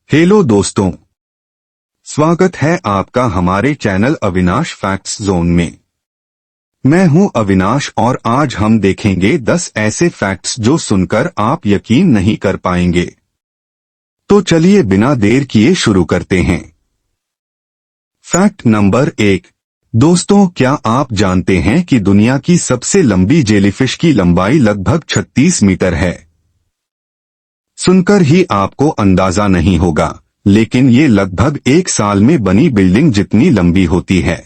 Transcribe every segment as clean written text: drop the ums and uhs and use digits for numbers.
Hello दोस्तों, स्वागत है आपका हमारे चैनल अविनाश फैक्ट्स जोन में। मैं हूं अविनाश और आज हम देखेंगे 10 ऐसे फैक्ट्स जो सुनकर आप यकीन नहीं कर पाएंगे। तो चलिए बिना देर किए शुरू करते हैं। Fact number 1। दोस्तों, क्या आप जानते हैं कि दुनिया की सबसे लंबी जेलीफिश की लंबाई लगभग 36 मीटर है। सुनकर ही आपको अंदाजा नहीं होगा, लेकिन ये लगभग 1 साल में बनी बिल्डिंग जितनी लंबी होती है।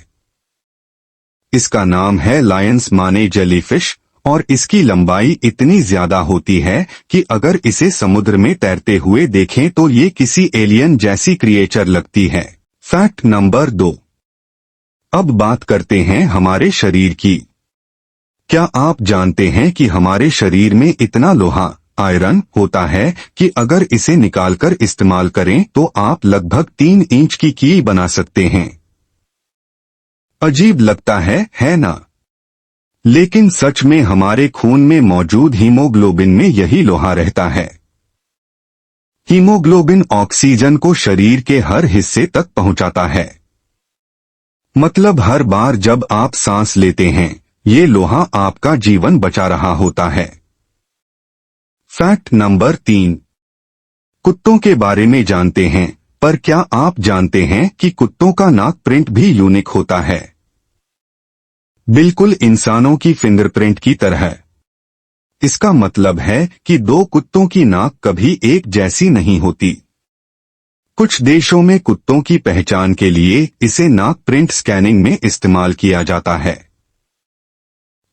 इसका नाम है लायंस माने जेलीफिश और इसकी लंबाई इतनी ज्यादा होती है कि अगर इसे समुद्र में तैरते हुए देखें तो ये किसी एलियन जैसी क्रिएचर लगती है। Fact number 2। अब बात करते हैं हमारे शरीर की। क्या आप जानते हैं कि हमारे शरीर में इतना लोहा आयरन होता है कि अगर इसे निकालकर इस्तेमाल करें तो आप लगभग 3 इंच की कील बना सकते हैं। अजीब लगता है ना? लेकिन सच में हमारे खून में मौजूद हीमोग्लोबिन में यही लोहा रहता है। हीमोग्लोबिन ऑक्सीजन को शरीर के हर हिस्से तक पहुंचाता है। मतलब हर बार जब आप सांस लेते हैं, ये लोहा आपका जीवन बचा रहा होता है। Fact number 3। कुत्तों के बारे में जानते हैं, पर क्या आप जानते हैं कि कुत्तों का नाक प्रिंट भी यूनिक होता है? बिल्कुल इंसानों की फिंगरप्रिंट की तरह। इसका मतलब है कि 2 कुत्तों की नाक कभी एक जैसी नहीं होती। कुछ देशों में कुत्तों की पहचान के लिए इसे नाक प्रिंट स्कैनिंग में इस्तेमाल किया जाता है।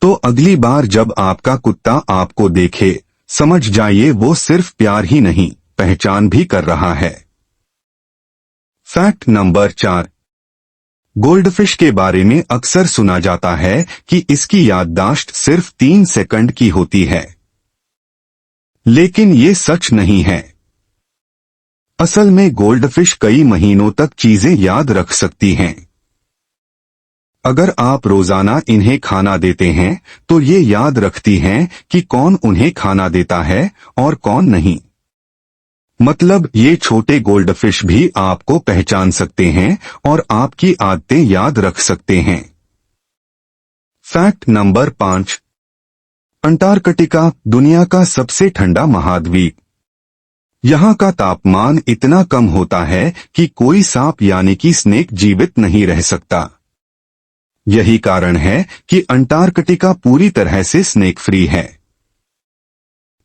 तो अगली बार जब आपका कुत्ता आपको देखे, समझ जाइए वो सिर्फ प्यार ही नहीं, पहचान भी कर रहा है। Fact number 4। गोल्डफिश के बारे में अक्सर सुना जाता है कि इसकी याददाश्त सिर्फ 3 सेकंड की होती है। लेकिन ये सच नहीं है। असल में गोल्डफिश कई महीनों तक चीजें याद रख सकती हैं। अगर आप रोजाना इन्हें खाना देते हैं तो ये याद रखती हैं कि कौन उन्हें खाना देता है और कौन नहीं। मतलब ये छोटे गोल्डफिश भी आपको पहचान सकते हैं और आपकी आदतें याद रख सकते हैं। Fact number 5। अंटार्कटिका दुनिया का सबसे ठंडा महाद्वीप। यहाँ का तापमान इतना कम होता है कि कोई सांप यानी कि स्नेक जीवित नहीं रह सकता। यही कारण है कि अंटार्कटिका पूरी तरह से स्नेक फ्री है।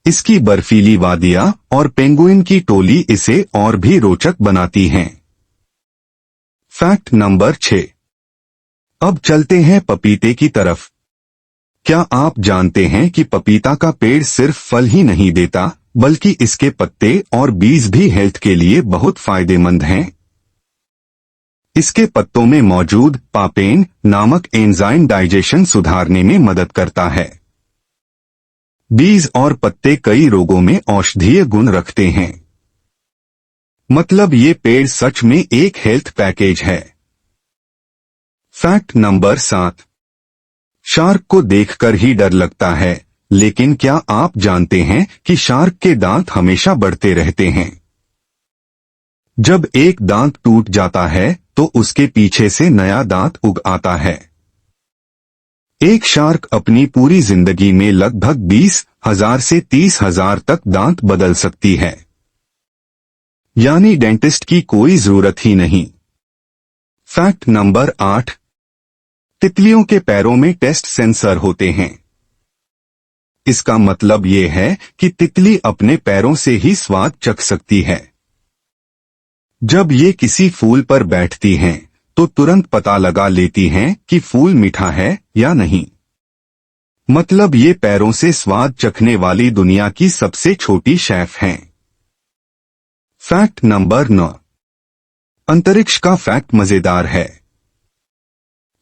इसकी बर्फीली वादियां और पेंगुइन की टोली इसे और भी रोचक बनाती हैं। Fact number 6। अब चलते हैं पपीते की तरफ। क्या आप जानते हैं कि पपीता का पेड़ सिर्फ फल ही नहीं देता, बल्कि इसके पत्ते और बीज भी हेल्थ के लिए बहुत फायदेमंद हैं? इसके पत्तों में मौजूद पापेन नामक एंजाइम डाइजेशन सुधारने में मदद करता है। बीज और पत्ते कई रोगों में औषधीय गुण रखते हैं। मतलब ये पेड़ सच में एक हेल्थ पैकेज है। Fact number 7। शार्क को देखकर ही डर लगता है, लेकिन क्या आप जानते हैं कि शार्क के दांत हमेशा बढ़ते रहते हैं? जब एक दांत टूट जाता है तो उसके पीछे से नया दांत उग आता है। एक शार्क अपनी पूरी जिंदगी में लगभग 20,000 से 30,000 तक दांत बदल सकती है। यानी डेंटिस्ट की कोई जरूरत ही नहीं। Fact number 8। तितलियों के पैरों में टेस्ट सेंसर होते हैं। इसका मतलब ये है कि तितली अपने पैरों से ही स्वाद चख सकती है। जब ये किसी फूल पर बैठती हैं, तो तुरंत पता लगा लेती हैं कि फूल मीठा है या नहीं। मतलब ये पैरों से स्वाद चखने वाली दुनिया की सबसे छोटी शेफ हैं। Fact number 9। अंतरिक्ष का फैक्ट मजेदार है।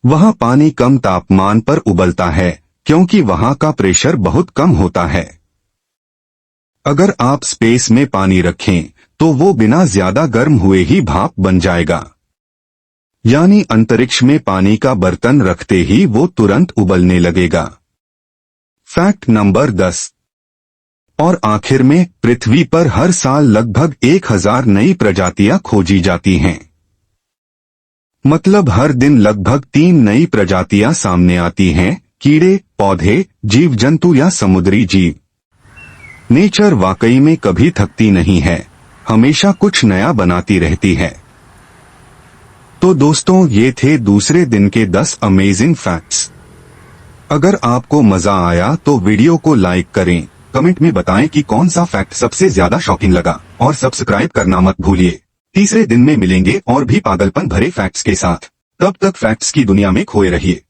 वहां पानी कम तापमान पर उबलता है क्योंकि वहां का प्रेशर बहुत कम होता है। अगर आप स्पेस में पानी रखें तो वो बिना ज्यादा गर्म हुए ही भाप बन जाएगा। यानी अंतरिक्ष में पानी का बर्तन रखते ही वो तुरंत उबलने लगेगा। Fact number 10। और आखिर में पृथ्वी पर हर साल लगभग 1000 नई प्रजातियां खोजी जाती हैं। मतलब हर दिन लगभग 3 नई प्रजातियां सामने आती हैं, कीड़े, पौधे, जीव जंतु या समुद्री जीव। नेचर वाकई में कभी थकती नहीं है, हमेशा कुछ नया बनाती रहती है। तो दोस्तों, ये थे दूसरे दिन के 10 अमेजिंग फैक्ट्स। अगर आपको मजा आया तो वीडियो को लाइक करें, कमेंट में बताएं कि कौन सा फैक्ट सबसे ज्यादा शॉकिंग लगा, और सब्सक्राइब करना मत भूलिए। तीसरे दिन में मिलेंगे और भी पागलपन भरे फैक्ट्स के साथ। तब तक फैक्ट्स की दुनिया में खोए रहिए।